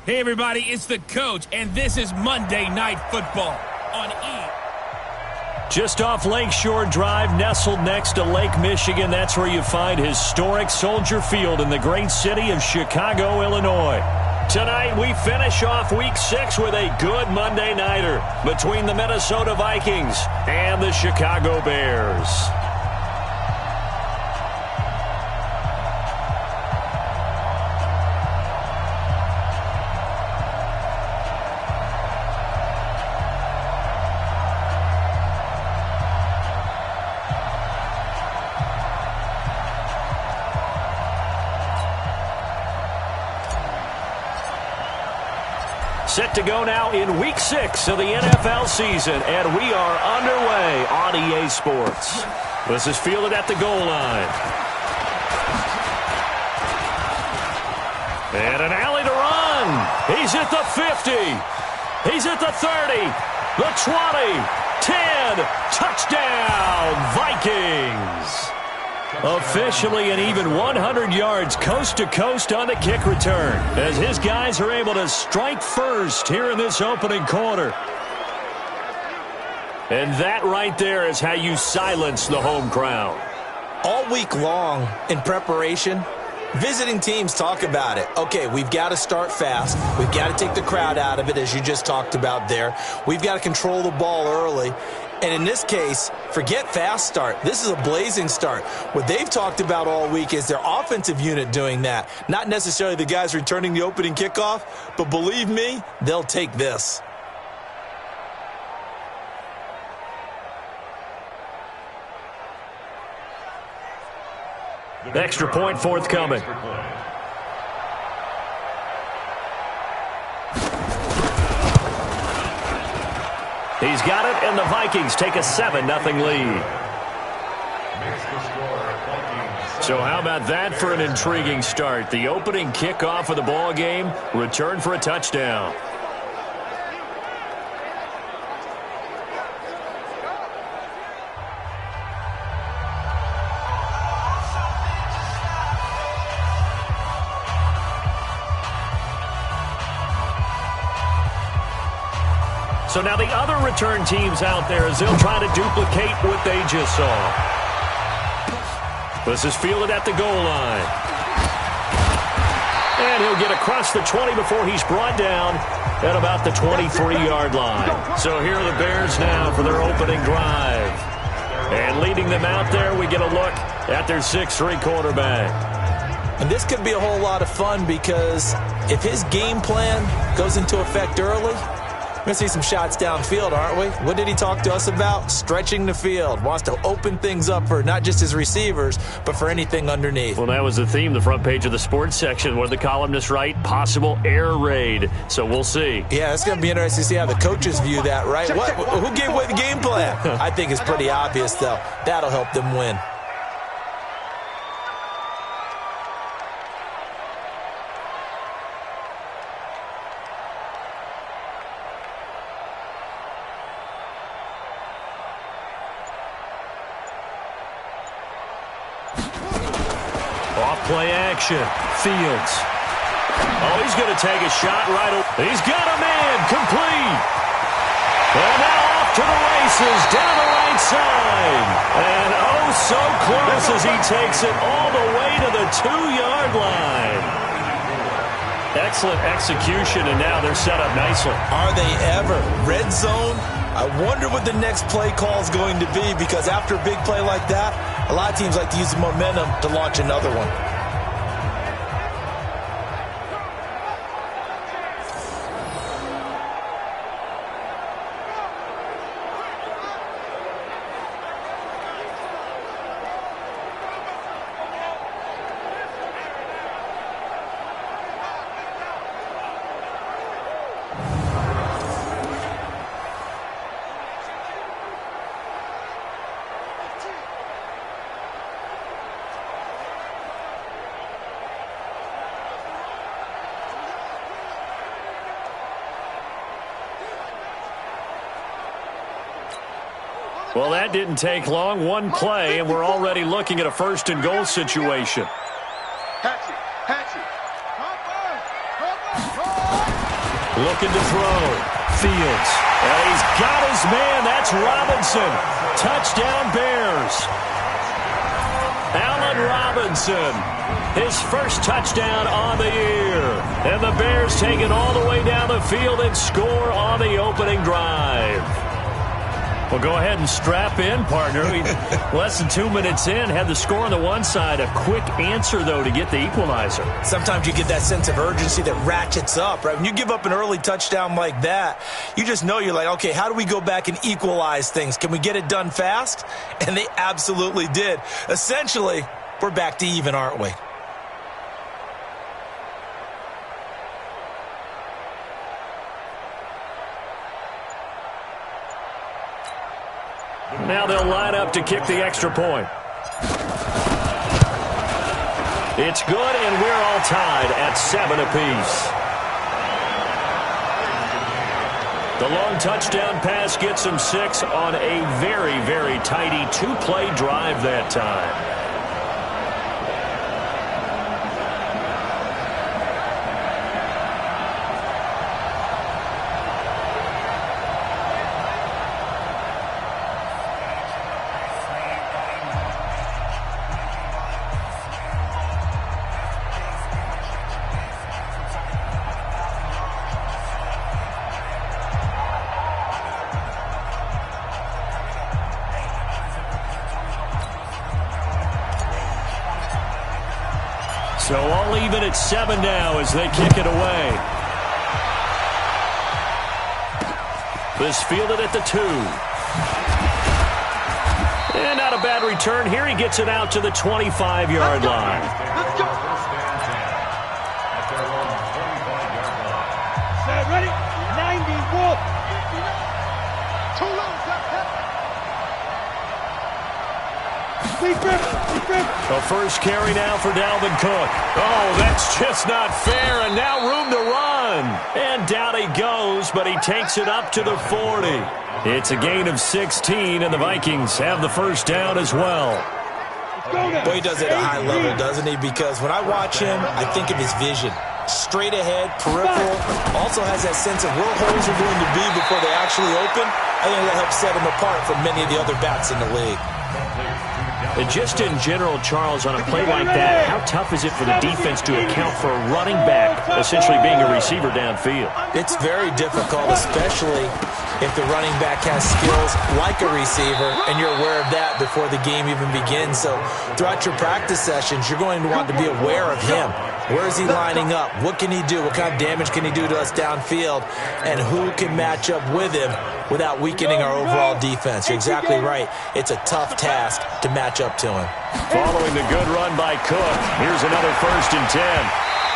Hey, everybody, it's the coach, and this is Monday Night Football on E! Just off Lakeshore Drive, nestled next to Lake Michigan. That's where you find historic Soldier Field in the great city of Chicago, Illinois. Tonight, we finish off Week 6 with a good Monday nighter between the Minnesota Vikings and the Chicago Bears. Set to go now in Week 6 of the NFL season, and we are underway on EA Sports. This is fielded at the goal line. And an alley to run. He's at the 50. He's at the 30, the 20, 10. Touchdown, Vikings. Officially an even 100 yards coast to coast on the kick return as his guys are able to strike first here in this opening quarter. And that right there is how you silence the home crowd. All week long in preparation, visiting teams talk about it. Okay, we've got to start fast. We've got to take the crowd out of it, as you just talked about there. We've got to control the ball early. And in this case, forget fast start. This is a blazing start. What they've talked about all week is their offensive unit doing that. Not necessarily the guys returning the opening kickoff, but believe me, they'll take this. Extra point forthcoming. He's got it, and the Vikings take a 7-0 lead. So how about that for an intriguing start? The opening kickoff of the ball game, return for a touchdown. So now the other return teams out there as they'll try to duplicate what they just saw. This is fielded at the goal line. And he'll get across the 20 before he's brought down at about the 23-yard line. So here are the Bears now for their opening drive. And leading them out there, we get a look at their 6'3" quarterback. And this could be a whole lot of fun because if his game plan goes into effect early, we're going to see some shots downfield, aren't we? What did he talk to us about? Stretching the field. Wants to open things up for not just his receivers, but for anything underneath. Well, that was the theme, the front page of the sports section, where the columnists write, possible air raid. So we'll see. Yeah, it's going to be interesting to see how the coaches view that, right? Who gave away the game plan? I think it's pretty obvious, though. That'll help them win. Play action. Fields. Oh, he's going to take a shot right away. He's got a man. Complete. And now off to the races down the right side. And oh, so close as he takes it all the way to the 2-yard line. Excellent execution, and now they're set up nicely. Are they ever? Red zone? I wonder what the next play call is going to be, because after a big play like that, a lot of teams like to use the momentum to launch another one. Well, that didn't take long. One play, and we're already looking at a first-and-goal situation. Hatchet. Looking to throw. Fields. And he's got his man. That's Robinson. Touchdown Bears. Allen Robinson. His first touchdown on the year. And the Bears take it all the way down the field and score on the opening drive. Well, go ahead and strap in, partner. Less than 2 minutes in, had the score on the one side. A quick answer, though, to get the equalizer. Sometimes you get that sense of urgency that ratchets up, right? When you give up an early touchdown like that, you just know you're like, okay, how do we go back and equalize things? Can we get it done fast? And they absolutely did. Essentially, we're back to even, aren't we? Now they'll line up to kick the extra point. It's good, and we're all tied at 7 apiece. The long touchdown pass gets them 6 on a very, very tidy 2-play drive that time. So all even at 7 now as they kick it away. This fielded at the 2. And not a bad return here. He gets it out to the 25-yard line. Let's go. Ready? 90 Wolf. Too low. The first carry now for Dalvin Cook. Oh, that's just not fair, and now room to run. And down he goes, but he takes it up to the 40. It's a gain of 16, and the Vikings have the first down as well. Boy, he does it at a high level, doesn't he? Because when I watch him, I think of his vision. Straight ahead, peripheral, also has that sense of where holes are going to be before they actually open. I think that helps set him apart from many of the other backs in the league. And just in general, Charles, on a play like that, how tough is it for the defense to account for a running back essentially being a receiver downfield? It's very difficult, especially if the running back has skills like a receiver, and you're aware of that before the game even begins. So throughout your practice sessions, you're going to want to be aware of him. Where is he lining up? What can he do? What kind of damage can he do to us downfield? And who can match up with him without weakening our overall defense? You're exactly right. It's a tough task to match up to him. Following the good run by Cook, here's another 1st and 10.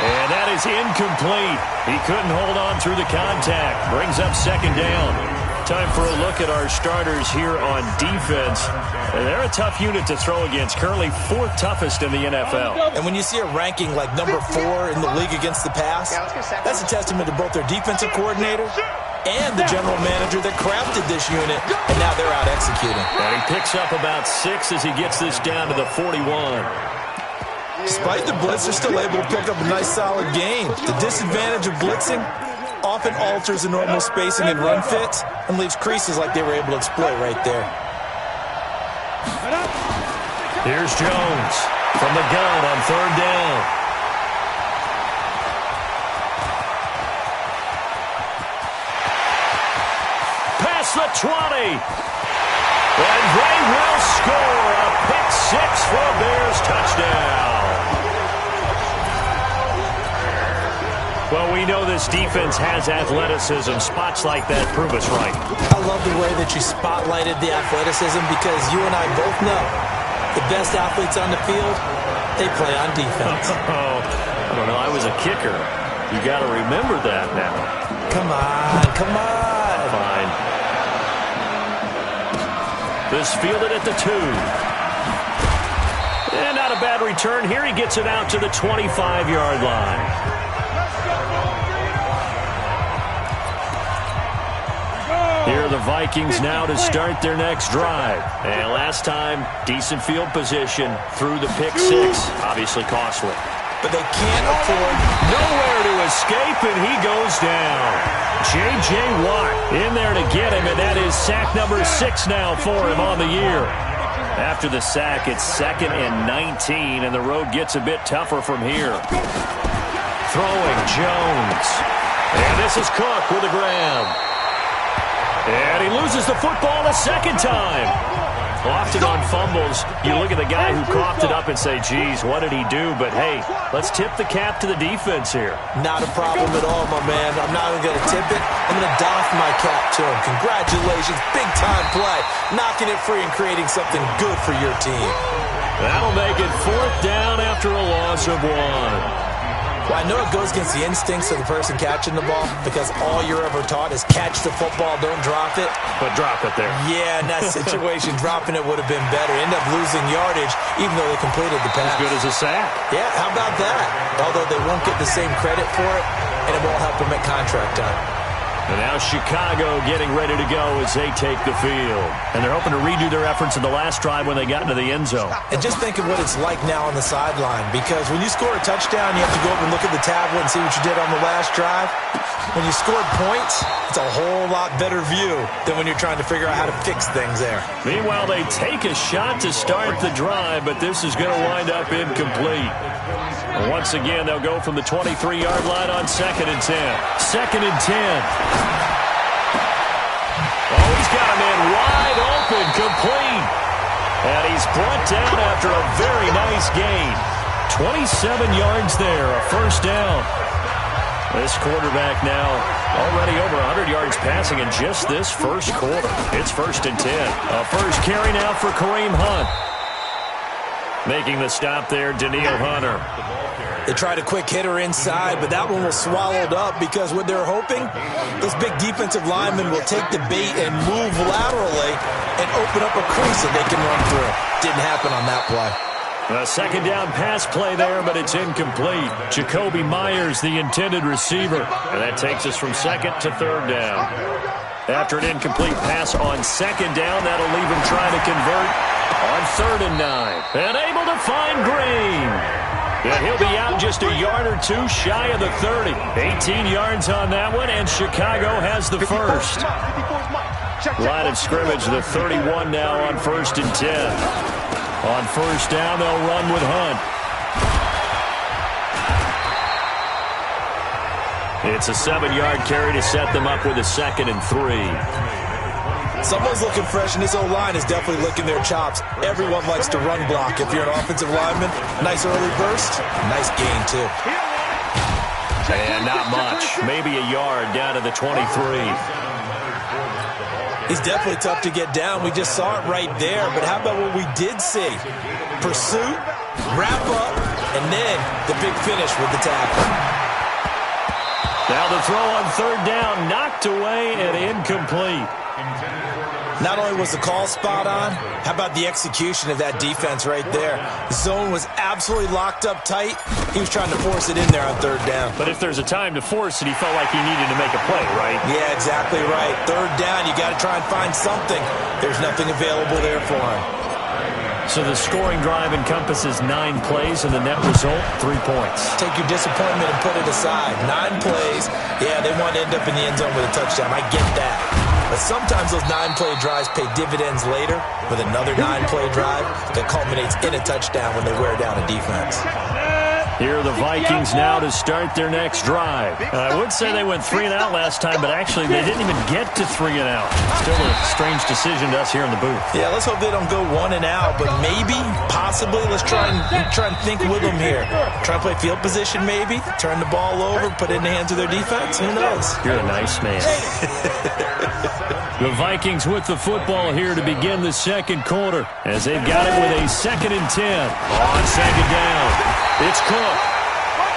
And that is incomplete. He couldn't hold on through the contact. Brings up 2nd down. Time for a look at our starters here on defense. And they're a tough unit to throw against. Currently 4th toughest in the NFL. And when you see a ranking like number 4 in the league against the pass, that's a testament to both their defensive coordinator and the general manager that crafted this unit, and now they're out executing. And he picks up about 6 as he gets this down to the 41. Despite the blitz, they're still able to pick up a nice solid gain. The disadvantage of blitzing often alters the normal spacing and run fits and leaves creases like they were able to exploit right there. Here's Jones from the gun on 3rd down. Past the 20. And they will score a pick-6 for a Bears touchdown. Well, we know this defense has athleticism. Spots like that prove us right. I love the way that you spotlighted the athleticism because you and I both know the best athletes on the field, they play on defense. I don't know. I was a kicker. You got to remember that now. Come on, come on. Fine. This fielded at the 2. And not a bad return. Here he gets it out to the 25-yard line. Here are the Vikings now to start their next drive. And last time, decent field position through the pick 6. Obviously costly. but they can't afford nowhere to escape, and he goes down. J.J. Watt in there to get him, and that is sack number 6 now for him on the year. After the sack, it's 2nd and 19, and the road gets a bit tougher from here. Throwing Jones. And this is Cook with a grab. And he loses the football a second time. Often on fumbles, you look at the guy who coughed it up and say, geez, what did he do? But, hey, let's tip the cap to the defense here. Not a problem at all, my man. I'm not even going to tip it. I'm going to doff my cap to him. Congratulations. Big-time play. Knocking it free and creating something good for your team. That'll make it 4th down after a loss of 1. Well, I know it goes against the instincts of the person catching the ball because all you're ever taught is catch the football, don't drop it. But drop it there. Yeah, in that situation, dropping it would have been better. End up losing yardage even though they completed the pass. As good as a sack. Yeah, how about that? Although they won't get the same credit for it, and it won't help them at contract time. And now Chicago getting ready to go as they take the field. And they're hoping to redo their efforts in the last drive when they got into the end zone. And just think of what it's like now on the sideline, because when you score a touchdown, you have to go up and look at the tablet and see what you did on the last drive. When you scored points, it's a whole lot better view than when you're trying to figure out how to fix things there. Meanwhile, they take a shot to start the drive, but this is going to wind up incomplete. And once again, they'll go from the 23-yard line on 2nd and 10. 2nd and 10. Oh, he's got a man wide open, complete. And he's brought down after a very nice gain. 27 yards there, a 1st down. This quarterback now already over 100 yards passing in just this first quarter. It's 1st and 10. A first carry now for Kareem Hunt. Making the stop there, Danielle Hunter. They tried a quick hitter inside, but that one was swallowed up because what they're hoping, those big defensive linemen will take the bait and move laterally and open up a crease that they can run through. Didn't happen on that play. A 2nd down pass play there, but it's incomplete. Jacoby Myers, the intended receiver. And that takes us from 2nd to 3rd down. After an incomplete pass on 2nd down, that'll leave him trying to convert on 3rd and 9. And able to find Green. And he'll be out just a yard or two shy of the 30. 18 yards on that one, and Chicago has the first. Line of scrimmage, the 31 now on 1st and 10. On 1st down, they'll run with Hunt. It's a 7-yard carry to set them up with a 2nd and 3. Someone's looking fresh, and this O-line is definitely licking their chops. Everyone likes to run block. If you're an offensive lineman, nice early burst, nice gain, too. And not much. Maybe a yard down to the 23. He's definitely tough to get down. We just saw it right there. But how about what we did see? Pursuit, wrap up, and then the big finish with the tackle. Now the throw on 3rd down, knocked away and incomplete. Not only was the call spot on, how about the execution of that defense right there? The zone was absolutely locked up tight. He was trying to force it in there on 3rd down. But if there's a time to force it, he felt like he needed to make a play, right? Yeah, exactly right. 3rd down, you got to try and find something. There's nothing available there for him. So the scoring drive encompasses 9 plays, and the net result, 3 points. Take your disappointment and put it aside. 9 plays. Yeah, they want to end up in the end zone with a touchdown. I get that. But sometimes those 9-play drives pay dividends later with another 9-play drive that culminates in a touchdown when they wear down a defense. Here are the Vikings now to start their next drive. I would say they went 3 and out last time, but actually they didn't even get to 3 and out. Still a strange decision to us here in the booth. Yeah, let's hope they don't go 1 and out, but maybe, possibly, let's try and think with them here. Try and play field position maybe, turn the ball over, put it in the hands of their defense. Who knows? You're a nice man. The Vikings with the football here to begin the 2nd quarter as they've got it with a 2nd and 10 on 2nd down. It's Cook.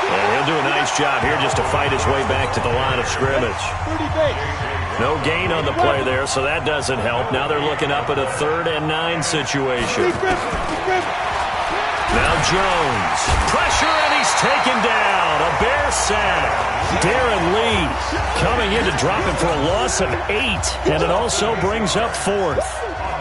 And he'll do a nice job here just to fight his way back to the line of scrimmage. No gain on the play there, so that doesn't help. Now they're looking up at a 3rd and 9 situation. Now Jones. Pressure, and he's taken down. A Bear sack. Darren Lee coming in to drop him for a loss of 8. And it also brings up 4th.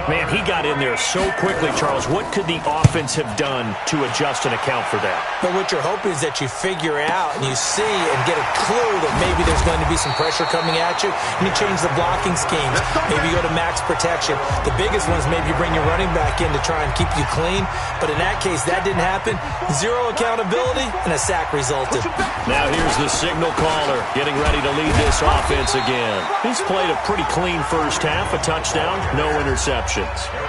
Man, he got in there so quickly, Charles. What could the offense have done to adjust and account for that? But what you're hoping is that you figure out and you see and get a clue that maybe there's going to be some pressure coming at you, and you change the blocking schemes. Maybe you go to max protection. The biggest one is maybe you bring your running back in to try and keep you clean. But in that case, that didn't happen. Zero accountability, and a sack resulted. Now here's the signal caller getting ready to lead this offense again. He's played a pretty clean first half, a touchdown, no interceptions.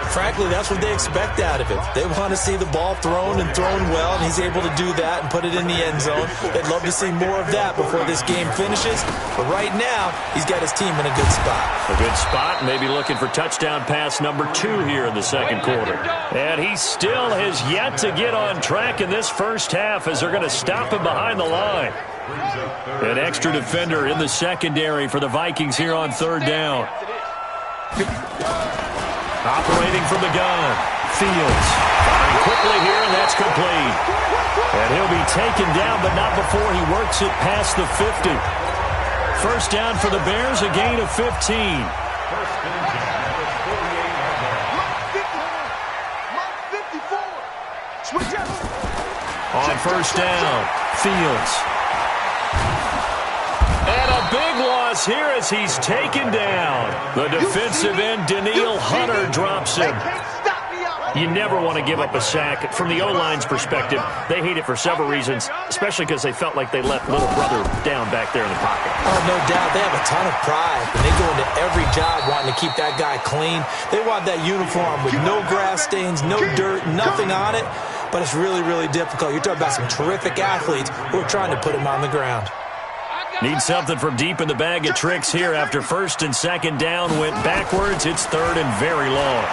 Frankly, that's what they expect out of it. They want to see the ball thrown and thrown well, and he's able to do that and put it in the end zone. They'd love to see more of that before this game finishes. But right now, he's got his team in a good spot. A good spot, maybe looking for touchdown pass number 2 here in the second quarter. And he still has yet to get on track in this first half as they're going to stop him behind the line. An extra defender in the secondary for the Vikings here on third down. Operating from the gun, Fields. Firing quickly here, and that's complete. And he'll be taken down, but not before he works it past the 50. First down for the Bears, a gain of 15. On first down, Fields. And a big loss here as he's taken down. The defensive end, Daniil Hunter, drops him. You never want to give up a sack. From the O-line's perspective, they hate it for several reasons, especially because they felt like they left little brother down back there in the pocket. Oh, no doubt. They have a ton of pride, and they go into every job wanting to keep that guy clean. They want that uniform with no grass stains, no dirt, nothing on it. But it's really, really difficult. You're talking about some terrific athletes who are trying to put him on the ground. Need something from deep in the bag of tricks here after first and second down went backwards. It's third and very long.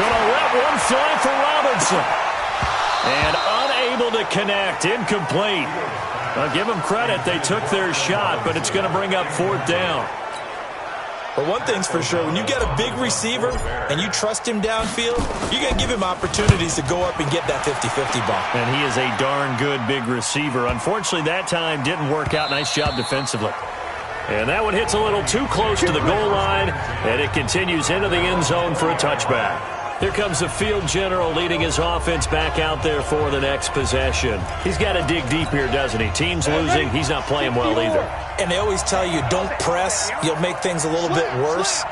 Gonna let one fly for Robinson. And unable to connect. Incomplete. I'll give them credit. They took their shot, but it's going to bring up fourth down. But one thing's for sure, when you get a big receiver and you trust him downfield, you're going to give him opportunities to go up and get that 50-50 ball. And he is a darn good big receiver. Unfortunately, that time didn't work out. Nice job defensively. And that one hits a little too close to the goal line, and it continues into the end zone for a touchback. Here comes the field general leading his offense back out there for the next possession. He's got to dig deep here, doesn't he? Team's losing. He's not playing well either. And they always tell you, don't press. You'll make things a little bit worse.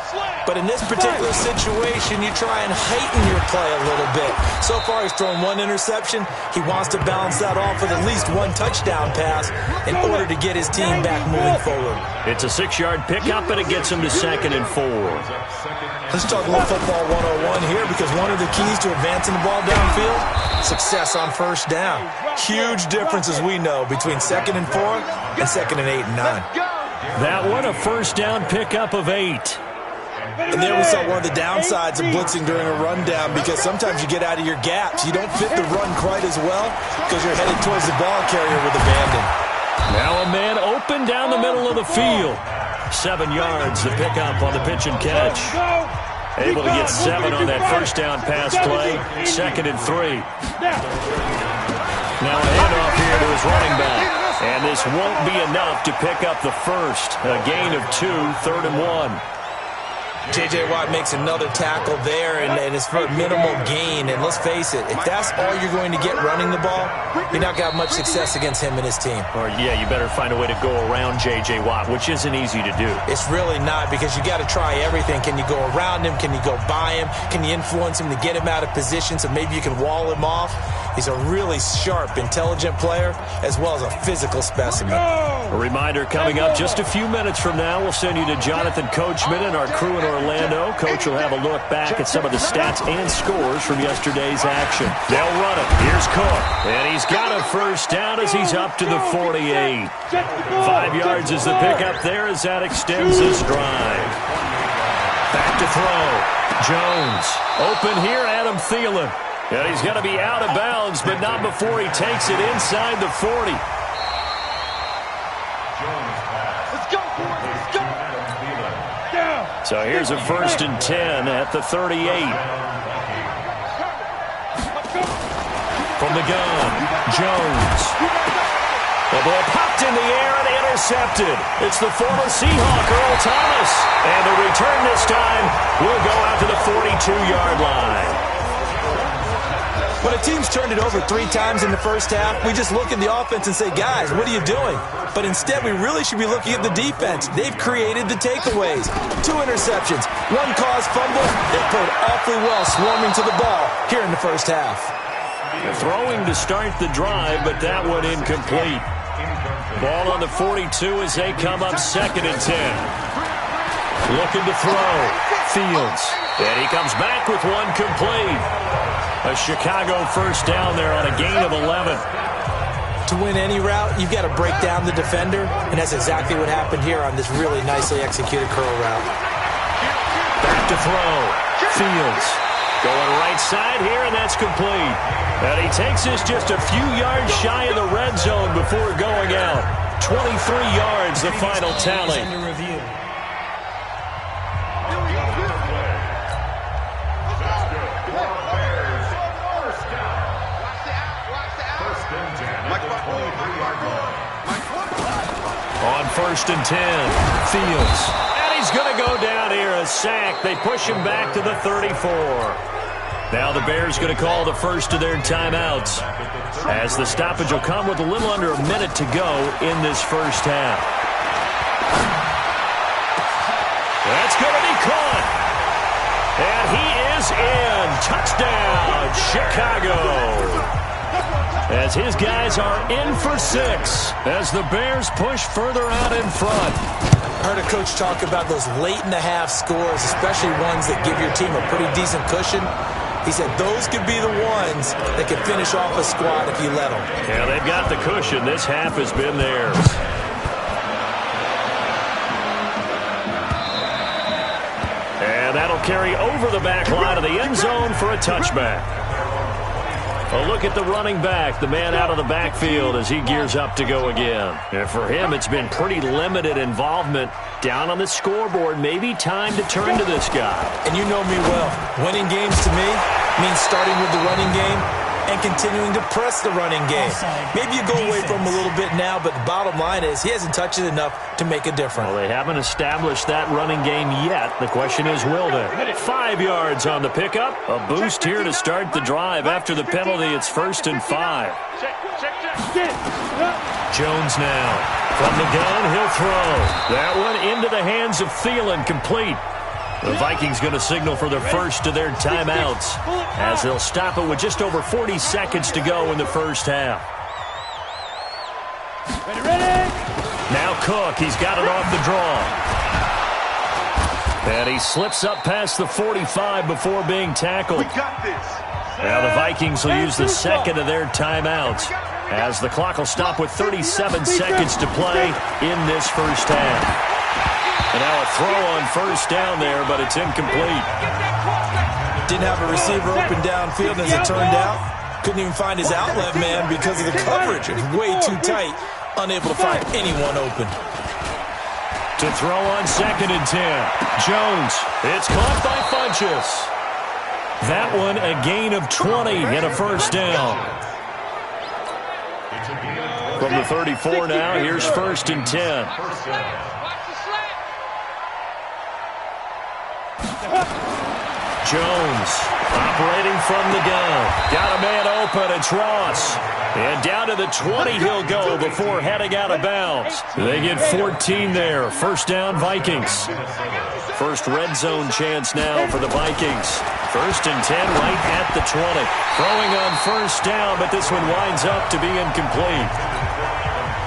But in this particular situation, you try and heighten your play a little bit. So far, he's thrown one interception. He wants to balance that off with at least one touchdown pass in order to get his team back moving forward. It's a 6-yard pickup, and it gets him to 2nd and 4. Let's talk a little football 101 here, because one of the keys to advancing the ball downfield, success on first down. Huge difference, as we know, between 2nd and 4 and 2nd and 8 and 9. That one, a first down pickup of 8. And there we saw one of the downsides of blitzing during a rundown, because sometimes you get out of your gaps. You don't fit the run quite as well because you're headed towards the ball carrier with abandon. Now a man open down the middle of the field. 7 yards, the pickup on the pitch and catch. Able to get 7 on that first down pass play. 2nd and 3. Now a handoff here to his running back. And this won't be enough to pick up the first. A gain of 2, 3rd and 1. J.J. Watt makes another tackle there, and it's for a minimal gain. And let's face it, if that's all you're going to get running the ball, you're not going to have much success against him and his team. Or, yeah, you better find a way to go around J.J. Watt, which isn't easy to do. It's really not, because you got to try everything. Can you go around him? Can you go by him? Can you influence him to get him out of position so maybe you can wall him off? He's a really sharp, intelligent player, as well as a physical specimen. A reminder coming up just a few minutes from now. We'll send you to Jonathan Coachman and our crew in Orlando. Coach will have a look back at some of the stats and scores from yesterday's action. They'll run it. Here's Cook. And he's got a first down as he's up to the 48. 5 yards is the pickup there as that extends this drive. Back to throw. Jones. Open here, Adam Thielen. And he's going to be out of bounds, but not before he takes it inside the 40. So here's a 1st and 10 at the 38. From the gun, Jones. The ball popped in the air and intercepted. It's the former Seahawk, Earl Thomas. And the return this time will go out to the 42-yard line. When a team's turned it over 3 times in the first half, we just look at the offense and say, guys, what are you doing? But instead, we really should be looking at the defense. They've created the takeaways. 2 interceptions, 1 caused fumble. They played awfully well swarming to the ball here in the first half. Throwing to start the drive, but that one incomplete. Ball on the 42 as they come up 2nd and 10. Looking to throw. Fields. And he comes back with one complete. A Chicago first down there on a gain of 11. To win any route, you've got to break down the defender, and that's exactly what happened here on this really nicely executed curl route. Back to throw. Fields. Going right side here, and that's complete. And he takes this just a few yards shy of the red zone before going out. 23 yards, the final tally. On 1st and 10, Fields. And he's going to go down here, a sack. They push him back to the 34. Now the Bears going to call the first of their timeouts, as the stoppage will come with a little under a minute to go in this first half. That's going to be caught. And he is in. Touchdown, Chicago. As his guys are in for 6 as the Bears push further out in front. I heard a coach talk about those late-in-the-half scores, especially ones that give your team a pretty decent cushion. He said those could be the ones that could finish off a squad if you let them. Yeah, they've got the cushion. This half has been theirs. And that'll carry over the back line of the end zone for a touchback. A look at the running back, the man out of the backfield as he gears up to go again. And for him, it's been pretty limited involvement. Down on the scoreboard, maybe time to turn to this guy. And you know me well. Winning games to me means starting with the running game and continuing to press the running game. Maybe you go away from him a little bit now, but the bottom line is he hasn't touched it enough to make a difference. Well, they haven't established that running game yet. The question is, will they? 5 yards on the pickup. A boost here to start the drive. After the penalty, it's 1st and 5. Jones now. From the gun, he'll throw. That one into the hands of Thielen, complete. The Vikings going to signal for the first of their timeouts, as they'll stop it with just over 40 seconds to go in the first half. Ready. Now Cook, he's got it off the draw. And he slips up past the 45 before being tackled. We got this. Now the Vikings will use the second of their timeouts, as the clock will stop with 37 seconds to play in this first half. And now a throw on first down there, but it's incomplete. Didn't have a receiver open downfield, as it turned out. Couldn't even find his outlet man because of the coverage. It was way too tight. Unable to find anyone open. To throw on 2nd and 10. Jones. It's caught by Funchess. That one a gain of 20 and a first down. From the 34 now, here's 1st and 10. Jones operating from the gun. Got a man open. It's Ross. And down to the 20 he'll go before heading out of bounds. They get 14 there. First down, Vikings. First red zone chance now for the Vikings. 1st and 10 right at the 20. Throwing on first down, but this one winds up to be incomplete.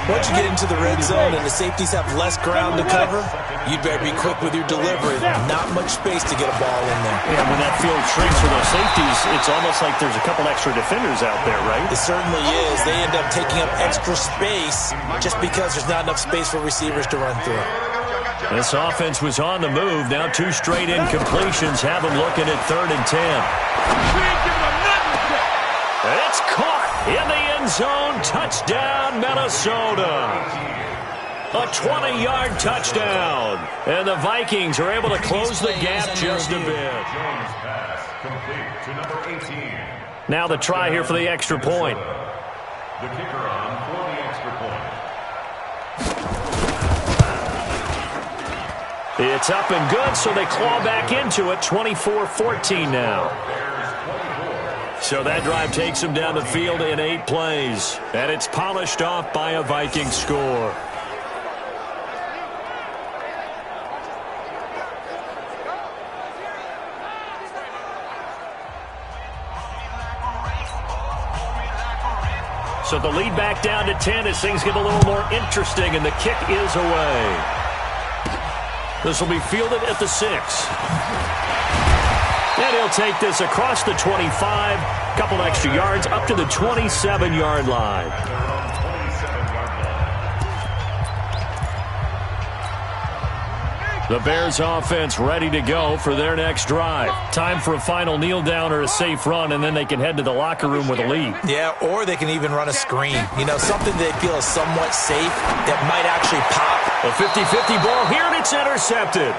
Once you get into the red zone and the safeties have less ground to cover, you'd better be quick with your delivery. Not much space to get a ball in there. Yeah, when that field shrinks for those safeties, it's almost like there's a couple extra defenders out there, right? It certainly is. They end up taking up extra space just because there's not enough space for receivers to run through. This offense was on the move. Now 2 straight incompletions have them looking at 3rd and 10. It's caught in the end zone. Touchdown, Minnesota. A 20-yard touchdown. And the Vikings are able to close the gap just a bit. Now the try here for the extra point. The kicker on for the extra point. It's up and good, so they claw back into it, 24-14 now. So that drive takes them down the field in 8 plays, and it's polished off by a Viking score. So the lead back down to 10 as things get a little more interesting, and the kick is away. This will be fielded at the 6. And he'll take this across the 25, couple extra yards up to the 27-yard line. The Bears offense ready to go for their next drive. Time for a final kneel down or a safe run, and then they can head to the locker room with a lead. Yeah, or they can even run a screen. You know, something they feel is somewhat safe that might actually pop. A 50-50 ball here, and it's intercepted.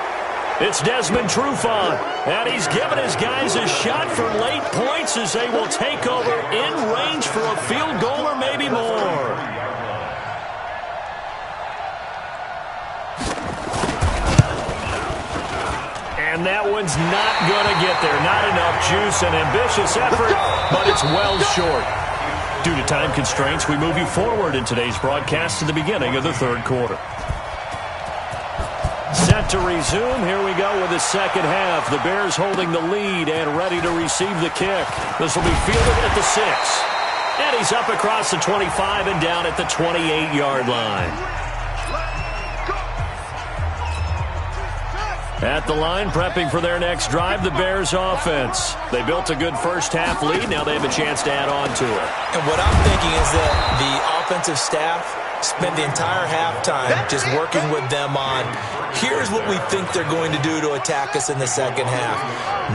It's Desmond Trufant, and he's given his guys a shot for late points as they will take over in range for a field goal or maybe more. And that one's not going to get there. Not enough juice, an ambitious effort, but it's well short. Due to time constraints, we move you forward in today's broadcast to the beginning of the third quarter. Set to resume. Here we go with the second half. The Bears holding the lead and ready to receive the kick. This will be fielded at the 6. And he's up across the 25 and down at the 28-yard line. At the line, prepping for their next drive, the Bears offense. They built a good first-half lead. Now they have a chance to add on to it. And what I'm thinking is that the offensive staff spent the entire halftime just working with them on, here's what we think they're going to do to attack us in the second half.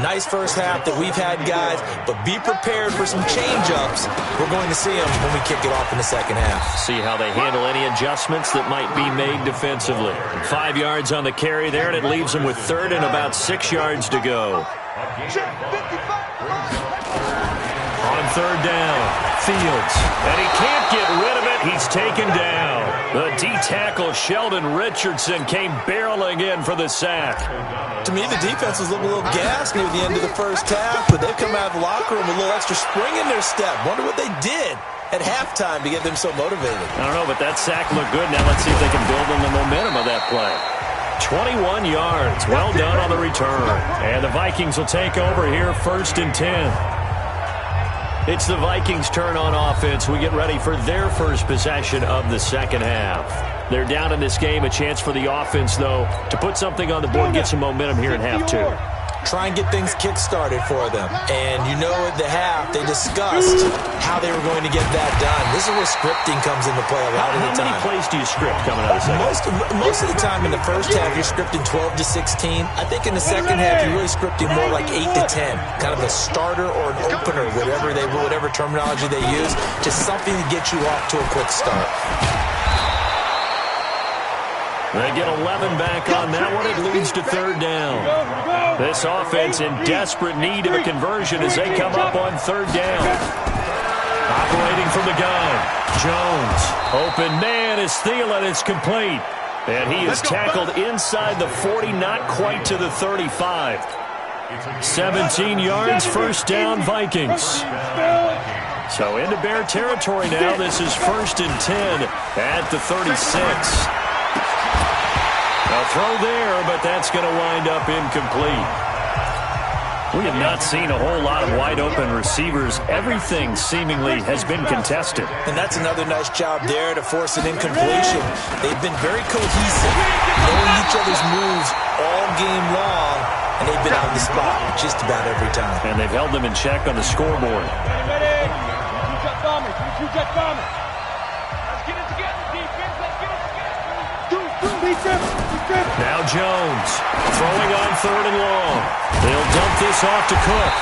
Nice first half that we've had, guys, but be prepared for some change-ups. We're going to see them when we kick it off in the second half. See how they handle any adjustments that might be made defensively. 5 yards on the carry there, and it leaves them with third and about 6 yards to go. On third down, Fields, and he can't get rid of it. He's taken down. The D-tackle Sheldon Richardson came barreling in for the sack. To me, the defense was looking a little gassed near the end of the first half, but they've come out of the locker room with a little extra spring in their step. Wonder what they did at halftime to get them so motivated. I don't know, but that sack looked good. Now let's see if they can build on the momentum of that play. 21 yards. Well done on the return. And the Vikings will take over here, 1st and 10. It's the Vikings' turn on offense. We get ready for their first possession of the second half. They're down in this game. A chance for the offense, though, to put something on the board, get some momentum here in half 2. Try and get things kick-started for them. And you know at the half, they discussed how they were going to get that done. This is where scripting comes into play a lot of the time. How many plays do you script coming out of the second? Most of the time in the first half, you're scripting 12 to 16. I think in the second half, you're really scripting more like 8 to 10. Kind of a starter or an opener, whatever terminology they use, just something to get you off to a quick start. They get 11 back on that one. It leads to third down. This offense in desperate need of a conversion as they come up on third down. Operating from the gun. Jones. Open man is Thielen. It's complete. And he is tackled inside the 40, not quite to the 35. 17 yards, first down, Vikings. So into Bear territory now. This is 1st and 10 at the 36. A throw there, but that's going to wind up incomplete. We have not seen a whole lot of wide-open receivers. Everything seemingly has been contested. And that's another nice job there to force an incompletion. They've been very cohesive, knowing each other's moves all game long, and they've been on the spot just about every time. And they've held them in check on the scoreboard. Ready? Two-jet bombers. Let's get it together, defense. Let's get it together. Now Jones throwing on third and long. They'll dump this off to Cook.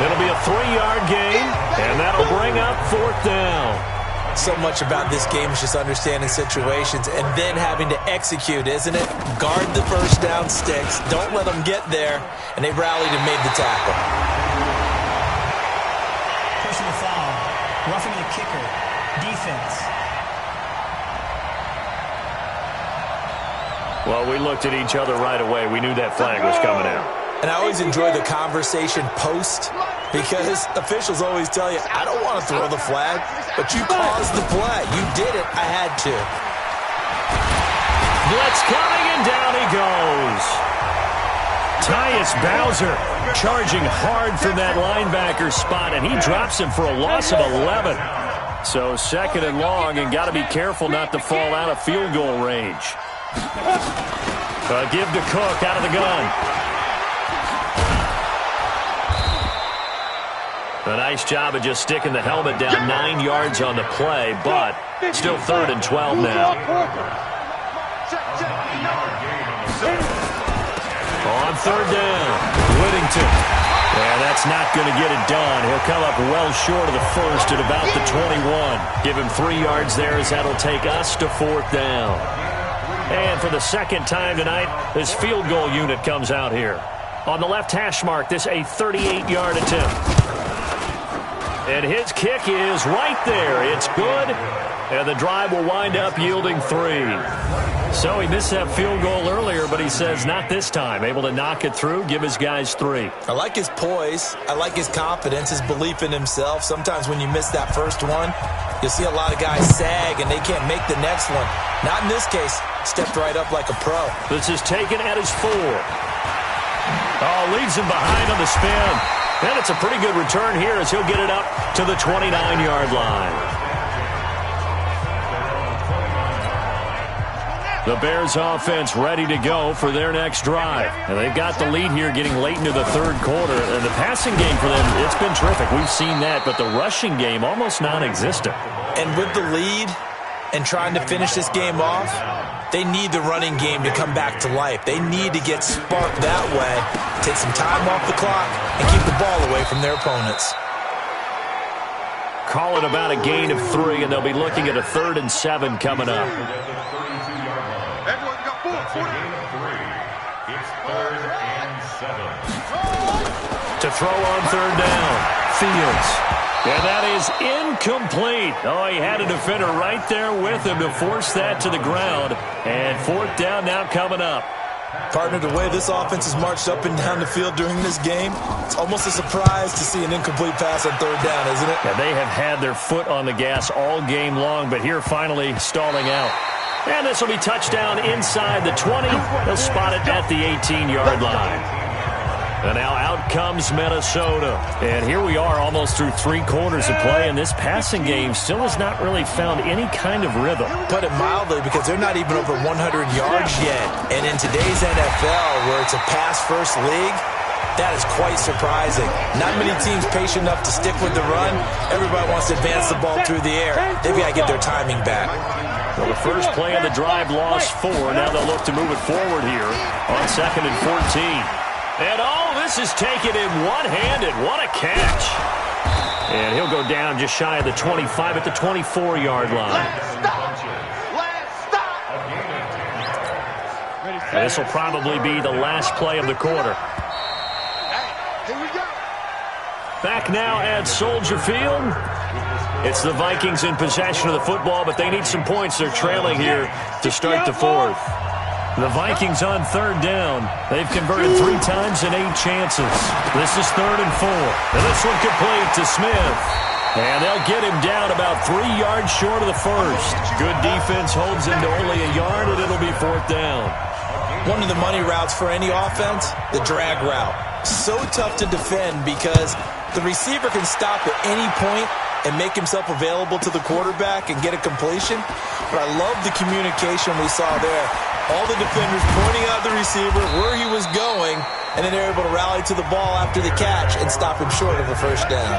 It'll be a 3-yard gain, and that'll bring up 4th down. So much about this game is just understanding situations and then having to execute, isn't it? Guard the first down sticks. Don't let them get there. And they rallied and made the tackle. Personal foul. Roughing the kicker. Defense. Well, we looked at each other right away. We knew that flag was coming out. And I always enjoy the conversation post because officials always tell you, I don't want to throw the flag, but you caused the play. You did it. I had to. Blitz coming, and down he goes. Tyus Bowser charging hard from that linebacker spot, and he drops him for a loss of 11. So 2nd and long, and got to be careful not to fall out of field goal range. Give to Cook out of the gun. A nice job of just sticking the helmet down 9 yards on the play, but still 3rd and 12 now. On 3rd down, Whittington. Yeah, that's not going to get it done. He'll come up well short of the first at about the 21. Give him 3 yards there as that'll take us to 4th down. And for the 2nd time tonight, this field goal unit comes out here. On the left hash mark, this a 38-yard attempt. And his kick is right there. It's good. And the drive will wind up yielding 3. So he missed that field goal earlier, but he says not this time. Able to knock it through, give his guys 3. I like his poise. I like his confidence, his belief in himself. Sometimes when you miss that first one, you'll see a lot of guys sag and they can't make the next one. Not in this case. Stepped right up like a pro. This is taken at his 4. Oh, leaves him behind on the spin. And it's a pretty good return here as he'll get it up to the 29-yard line. The Bears offense ready to go for their next drive. And they've got the lead here getting late into the 3rd quarter. And the passing game for them, it's been terrific. We've seen that, but the rushing game almost non-existent. And with the lead and trying to finish this game off, they need the running game to come back to life. They need to get sparked that way, take some time off the clock, and keep the ball away from their opponents. Call it about a gain of 3, and they'll be looking at a 3rd and 7 coming up. To throw on 3rd down, Fields. And that is incomplete. Oh, he had a defender right there with him to force that to the ground. And 4th down now coming up. Partner, the way this offense has marched up and down the field during this game, it's almost a surprise to see an incomplete pass on 3rd down, isn't it? Yeah, they have had their foot on the gas all game long, but here finally stalling out. And this will be touchdown inside the 20. They'll spot it at the 18-yard line. And now out comes Minnesota. And here we are almost through 3 quarters of play, and this passing game still has not really found any kind of rhythm. Put it mildly, because they're not even over 100 yards yet. And in today's NFL, where it's a pass-first league, that is quite surprising. Not many teams patient enough to stick with the run. Everybody wants to advance the ball through the air. They've got to get their timing back. Well, the first play of the drive lost 4. Now they'll look to move it forward here on 2nd and 14. And, oh, this is taken in one-handed. What a catch. And he'll go down just shy of the 25 at the 24-yard line. And this will probably be the last play of the quarter. Back now at Soldier Field. It's the Vikings in possession of the football, but they need some points. They're trailing here to start the 4th. The Vikings on 3rd down. They've converted 3 times in 8 chances. This is 3rd and 4. And this one complete to Smith. And they'll get him down about 3 yards short of the first. Good defense holds him to only a yard, and it'll be 4th down. One of the money routes for any offense, the drag route. So tough to defend because the receiver can stop at any point and make himself available to the quarterback and get a completion. But I love the communication we saw there. All the defenders pointing out the receiver, where he was going, and then they're able to rally to the ball after the catch and stop him short of a 1st down.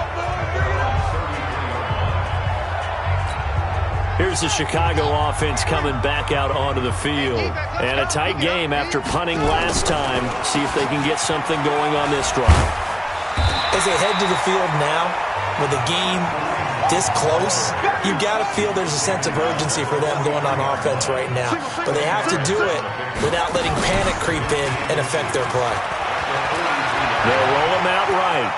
Here's the Chicago offense coming back out onto the field. And a tight game after punting last time. See if they can get something going on this drive. As they head to the field now, with the game this close, you've got to feel there's a sense of urgency for them going on offense right now. But they have to do it without letting panic creep in and affect their play. They'll roll him out right.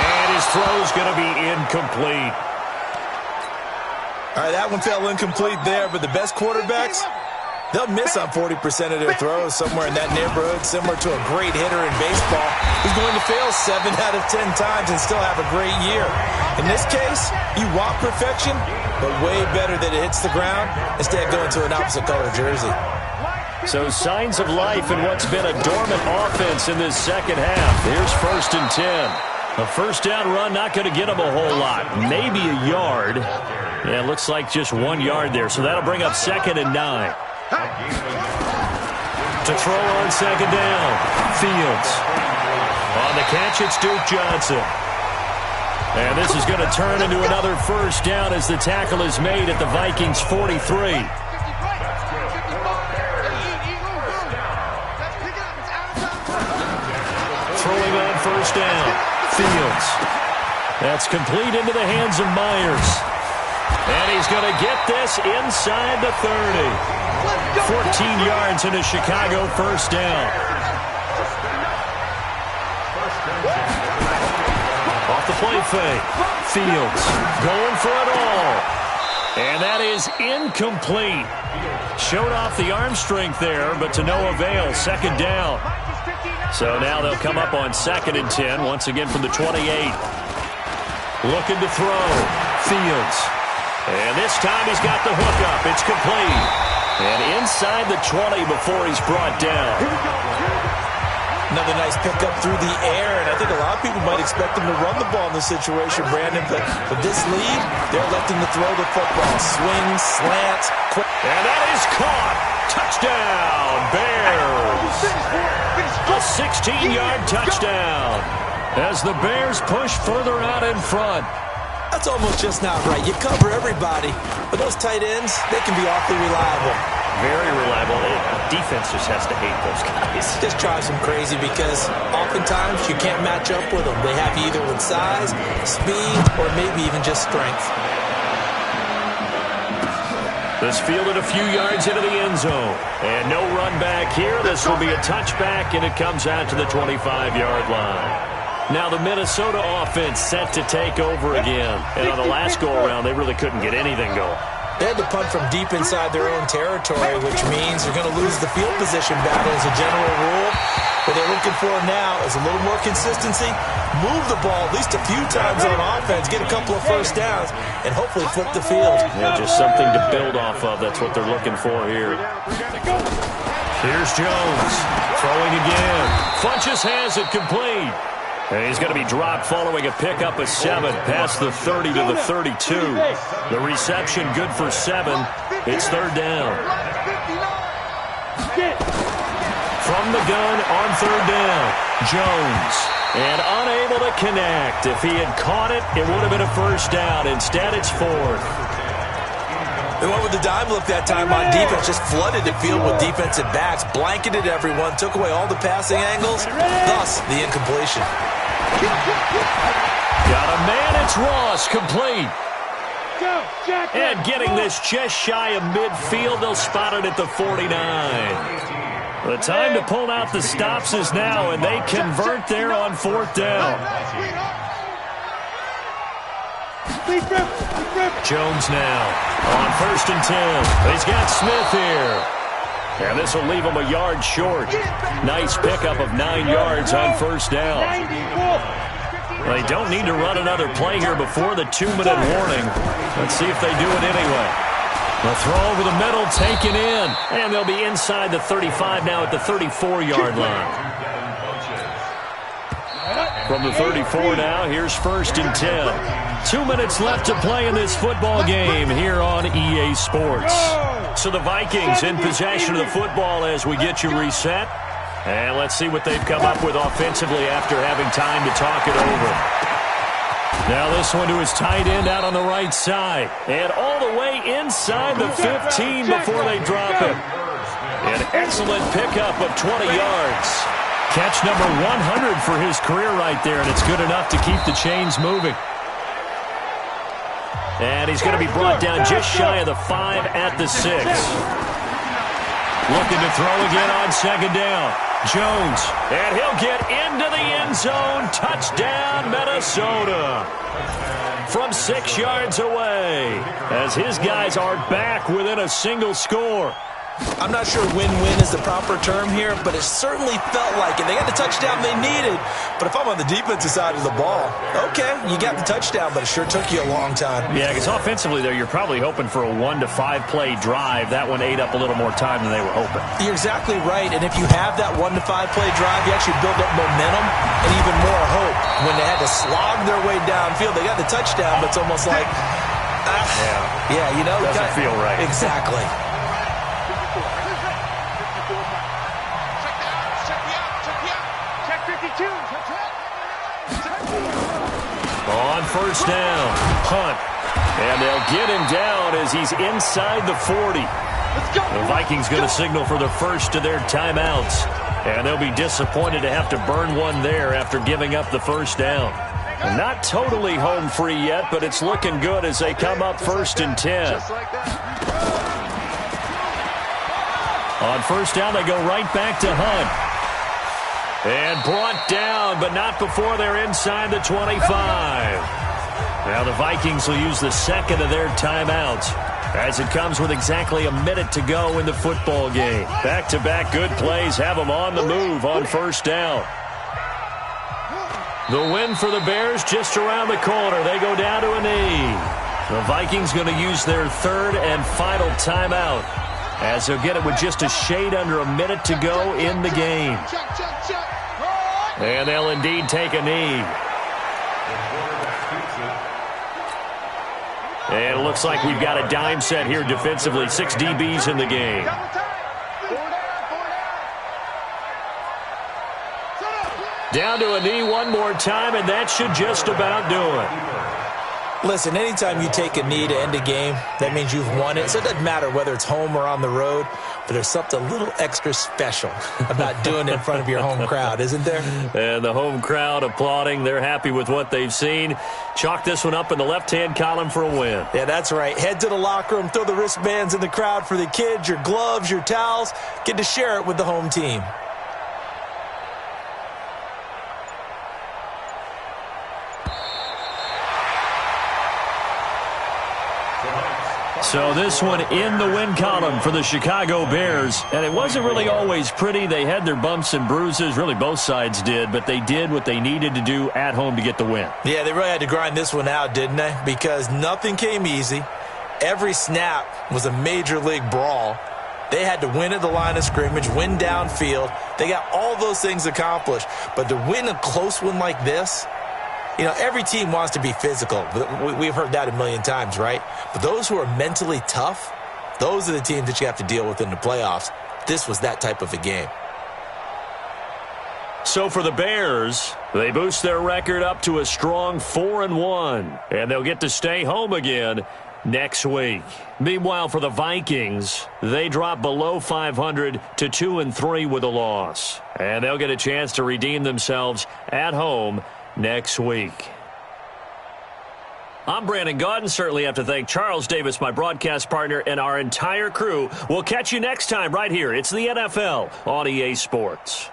And his throw's going to be incomplete. All right, that one fell incomplete there, but the best quarterbacks, they'll miss on 40% of their throws, somewhere in that neighborhood, similar to a great hitter in baseball who's going to fail 7 out of 10 times and still have a great year. In this case, you want perfection, but way better that it hits the ground instead of going to an opposite color jersey. So signs of life in what's been a dormant offense in this second half. Here's 1st and 10. A first down run, not going to get them a whole lot. Maybe a yard. Yeah, it looks like just 1 yard there. So that'll bring up 2nd and 9. To throw on 2nd down. Fields. On the catch, it's Duke Johnson. And this is going to turn into another first down as the tackle is made at the Vikings' 43. Throwing on first down. Fields. That's complete into the hands of Myers. And he's going to get this inside the 30. 14 yards and a Chicago first down. Off the play fake. Fields going for it all. And that is incomplete. Showed off the arm strength there, but to no avail. 2nd down. So now they'll come up on 2nd and 10, once again from the 28. Looking to throw. Fields. And this time he's got the hook up. It's complete. And inside the 20 before he's brought down. Another nice pickup through the air, and I think a lot of people might expect him to run the ball in this situation, Brandon. But with this lead, they're electing to throw the football. Swings, slants, quick. And that is caught. Touchdown, Bears. A 16-yard touchdown as the Bears push further out in front. That's almost just not right. You cover everybody, but those tight ends, they can be awfully reliable. Very reliable. Defense just has to hate those guys. Just drives them crazy because oftentimes you can't match up with them. They have you either with size, speed, or maybe even just strength. This fielded a few yards into the end zone. And no run back here. This will be a touchback, and it comes out to the 25-yard line. Now the Minnesota offense set to take over again. And on the last go-around, they really couldn't get anything going. They had to punt from deep inside their own territory, which means they're going to lose the field position battle as a general rule. What they're looking for now is a little more consistency, move the ball at least a few times on offense, get a couple of first downs, and hopefully flip the field. Yeah, just something to build off of. That's what they're looking for here. Here's Jones. Throwing again. Funchess has it complete. And he's going to be dropped following a pickup of 7 past the 30 to the 32. The reception good for 7. It's 3rd down. From the gun on 3rd down, Jones. And unable to connect. If he had caught it, it would have been a first down. Instead, it's 4th. They went with the dime look that time on defense, just flooded the field with defensive backs, blanketed everyone, took away all the passing angles, thus the incompletion. Got a man, it's Ross, complete. And getting this just shy of midfield, they'll spot it at the 49. The time to pull out the stops is now, and they convert there on 4th down. Jones now on 1st and 10. He's got Smith here. And this will leave him a yard short. Nice pickup of 9 yards on 1st down. They don't need to run another play here before the 2-minute warning. Let's see if they do it anyway. The throw over the middle, taken in. And they'll be inside the 35 now at the 34-yard line. From the 34 now, here's 1st and 10. 2 minutes left to play in this football game here on EA Sports. So the Vikings in possession of the football as we get you reset. And let's see what they've come up with offensively after having time to talk it over. Now this one to his tight end out on the right side. And all the way inside the 15 before they drop it. An excellent pickup of 20 yards. Catch number 100 for his career right there, and it's good enough to keep the chains moving. And he's going to be brought down just shy of the 5 at the 6. Looking to throw again on 2nd down. Jones, and he'll get into the end zone. Touchdown, Minnesota. From 6 yards away, as his guys are back within a single score. I'm not sure win-win is the proper term here, but it certainly felt like it. They got the touchdown they needed, but if I'm on the defensive side of the ball, okay, you got the touchdown, but it sure took you a long time. Yeah, because offensively there, you're probably hoping for a 1 to 5 play drive. That one ate up a little more time than they were hoping. You're exactly right, and if you have that 1 to 5 play drive, you actually build up momentum and even more hope. When they had to slog their way downfield, they got the touchdown, but it's almost like, you know. Doesn't feel right. Exactly. On first down, punt. And they'll get him down as he's inside the 40. The Vikings going to signal for the first of their timeouts. And they'll be disappointed to have to burn one there after giving up the first down. Not totally home free yet, but it's looking good as they come up 1st and 10. On first down, they go right back to Hunt. And brought down, but not before they're inside the 25. Now the Vikings will use the second of their timeouts as it comes with exactly a minute to go in the football game. Back-to-back good plays have them on the move on first down. The win for the Bears just around the corner. They go down to a knee. The Vikings going to use their third and final timeout as they'll get it with just a shade under a minute to go in the game. And they'll indeed take a knee. And it looks like we've got a dime set here defensively. 6 DBs in the game. Down to a knee one more time, and that should just about do it. Listen, anytime you take a knee to end a game, that means you've won it. So it doesn't matter whether it's home or on the road, but there's something a little extra special about doing it in front of your home crowd, isn't there? And the home crowd applauding. They're happy with what they've seen. Chalk this one up in the left-hand column for a win. Yeah, that's right. Head to the locker room, throw the wristbands in the crowd for the kids, your gloves, your towels. Get to share it with the home team. So this one in the win column for the Chicago Bears. And it wasn't really always pretty. They had their bumps and bruises. Really, both sides did. But they did what they needed to do at home to get the win. Yeah, they really had to grind this one out, didn't they? Because nothing came easy. Every snap was a major league brawl. They had to win at the line of scrimmage, win downfield. They got all those things accomplished. But to win a close one like this, you know, every team wants to be physical. We've heard that a million times, right? But those who are mentally tough, those are the teams that you have to deal with in the playoffs. This was that type of a game. So for the Bears, they boost their record up to a strong 4-1. And they'll get to stay home again next week. Meanwhile, for the Vikings, they drop below 500 to 2-3 with a loss. And they'll get a chance to redeem themselves at home next week. I'm Brandon Gaudin. Certainly have to thank Charles Davis, my broadcast partner, and our entire crew. We'll catch you next time right here. It's the NFL on EA Sports.